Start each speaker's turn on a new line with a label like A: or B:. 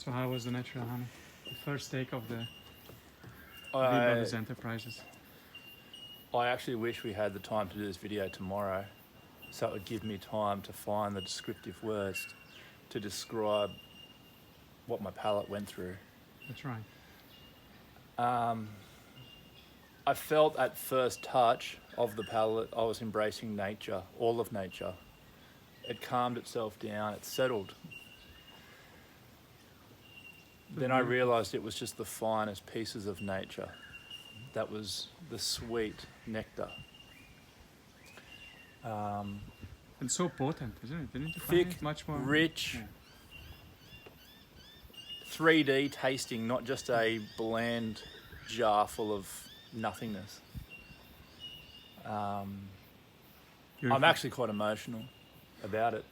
A: So how was the natural honey? The first take of the
B: I,
A: Brothers Enterprises.
B: I actually wish we had the time to do this video tomorrow, so it would give me time to find the descriptive words to describe what my palate went through.
A: That's right.
B: I felt at first touch of the palate I was embracing nature, all of nature. It calmed itself down, it settled. Then I realised it was just the finest pieces of nature. That was the sweet nectar.
A: And so potent, isn't it? Didn't you find
B: Thick,
A: it much more
B: rich,
A: Yeah.
B: 3D tasting, not just a bland jar full of nothingness. I'm
A: Beautiful.
B: actually quite emotional about it.